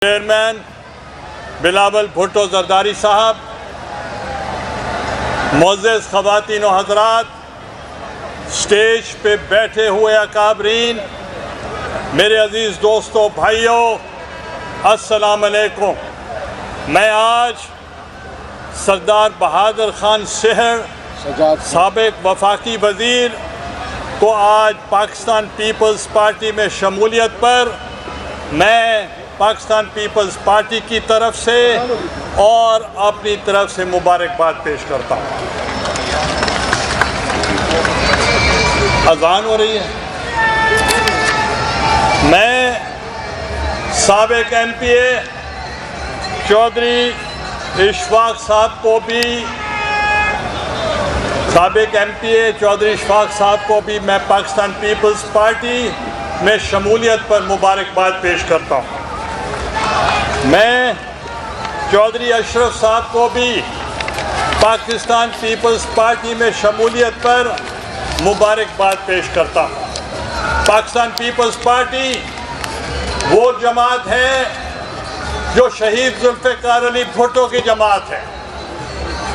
Chairman Bilawal Bhutto Zardari صاحب، معزز خواتین و حضرات، سٹیج پہ بیٹھے ہوئے اکابرین، میرے عزیز دوستوں بھائیوں، السلام علیکم۔ میں آج سردار بہادر خان سہر سابق وفاقی وزیر کو آج پاکستان پیپلز پارٹی میں شمولیت پر میں پاکستان پیپلز پارٹی کی طرف سے اور اپنی طرف سے مبارکباد پیش کرتا ہوں۔ اذان ہو رہی ہے۔ میں سابق ایم پی اے چودھری اشفاق صاحب کو بھی میں پاکستان پیپلز پارٹی میں شمولیت پر مبارکباد پیش کرتا ہوں۔ میں چودھری اشرف صاحب کو بھی پاکستان پیپلز پارٹی میں شمولیت پر مبارکباد پیش کرتا ہوں۔ پاکستان پیپلز پارٹی وہ جماعت ہے جو شہید ذوالفقار علی بھٹو کی جماعت ہے۔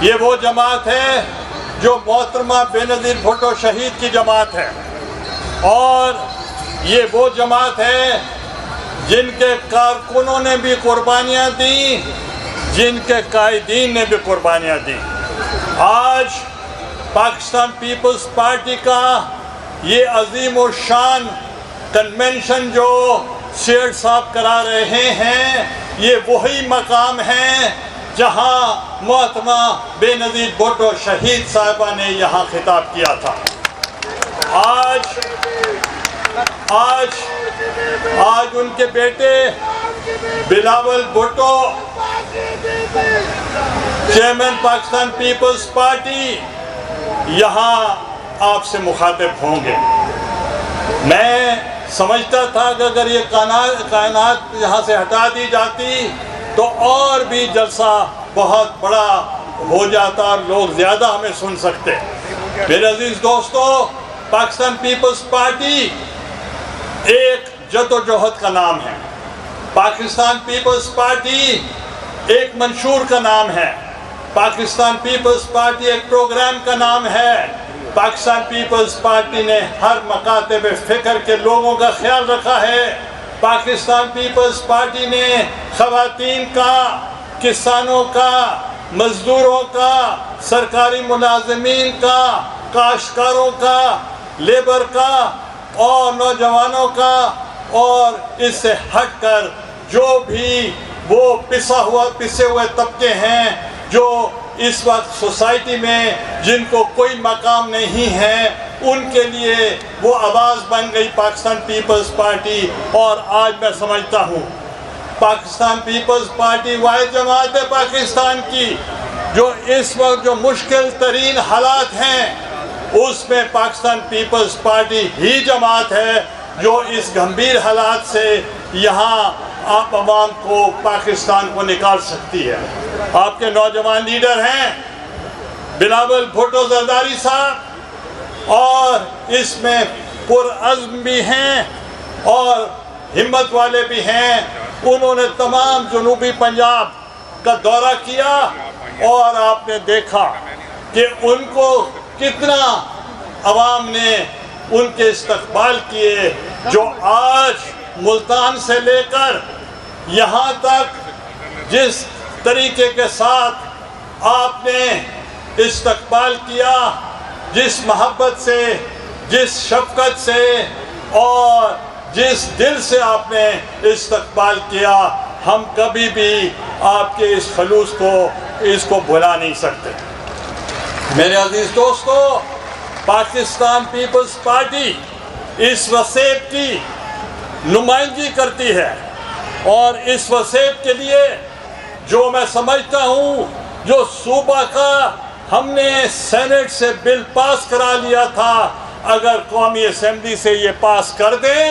یہ وہ جماعت ہے جو محترمہ بینظیر بھٹو شہید کی جماعت ہے، اور یہ وہ جماعت ہے جن کے کارکنوں نے بھی قربانیاں دیں، جن کے قائدین نے بھی قربانیاں دیں۔ آج پاکستان پیپلز پارٹی کا یہ عظیم الشان کنونشن جو سیٹ صاحب کرا رہے ہیں، یہ وہی مقام ہے جہاں محترمہ بینظیر بھٹو شہید صاحبہ نے یہاں خطاب کیا تھا۔ آج ان کے بیٹے Bilawal Bhutto chairman Pakistan Peoples Party یہاں آپ سے مخاطب ہوں گے۔ میں سمجھتا تھا کہ اگر یہ کائنات یہاں سے ہٹا دی جاتی تو اور بھی جلسہ بہت بڑا ہو جاتا اور لوگ زیادہ ہمیں سن سکتے۔ میرے عزیز دوستو، پاکستان پیپلز پارٹی ایک جد و جہد کا نام ہے۔ پاکستان پیپلز پارٹی ایک منشور کا نام ہے۔ پاکستان پیپلز پارٹی ایک پروگرام کا نام ہے۔ پاکستان پیپلز پارٹی نے ہر مکاتب فکر کے لوگوں کا خیال رکھا ہے۔ پاکستان پیپلز پارٹی نے خواتین کا، کسانوں کا، مزدوروں کا، سرکاری ملازمین کا، کاشتکاروں کا، لیبر کا اور نوجوانوں کا، اور اس سے ہٹ کر جو بھی وہ پسے ہوئے طبقے ہیں جو اس وقت سوسائٹی میں جن کو کوئی مقام نہیں ہے، ان کے لیے وہ آواز بن گئی پاکستان پیپلز پارٹی۔ اور آج میں سمجھتا ہوں پاکستان پیپلز پارٹی واحد جماعت ہے پاکستان کی جو اس وقت جو مشکل ترین حالات ہیں، اس میں پاکستان پیپلز پارٹی ہی جماعت ہے جو اس گھمبیر حالات سے یہاں آپ عوام کو، پاکستان کو نکال سکتی ہے۔ آپ کے نوجوان لیڈر ہیں بلاول بھٹو زرداری صاحب، اور اس میں پرعزم بھی ہیں اور ہمت والے بھی ہیں۔ انہوں نے تمام جنوبی پنجاب کا دورہ کیا اور آپ نے دیکھا کہ ان کو کتنا عوام نے ان کے استقبال کیے، جو آج ملتان سے لے کر یہاں تک جس طریقے کے ساتھ آپ نے استقبال کیا، جس محبت سے، جس شفقت سے اور جس دل سے آپ نے استقبال کیا، ہم کبھی بھی آپ کے اس خلوص کو بھلا نہیں سکتے۔ میرے عزیز دوستو، پاکستان پیپلز پارٹی اس وصیت کی نمائندگی کرتی ہے، اور اس وصیت کے لیے جو میں سمجھتا ہوں جو صوبہ کا ہم نے سینٹ سے بل پاس کرا لیا تھا، اگر قومی اسمبلی سے یہ پاس کر دیں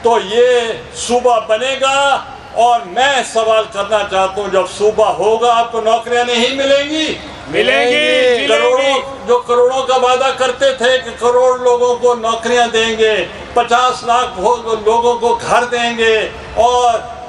تو یہ صوبہ بنے گا۔ اور میں سوال کرنا چاہتا ہوں، جب صوبہ ہوگا آپ کو نوکریاں نہیں ملیں گی؟ ملیں گی۔ جو کروڑوں کا وعدہ کرتے تھے کہ کروڑ لوگوں کو نوکریاں دیں گے، 50 لاکھ لوگوں کو گھر دیں گے، اور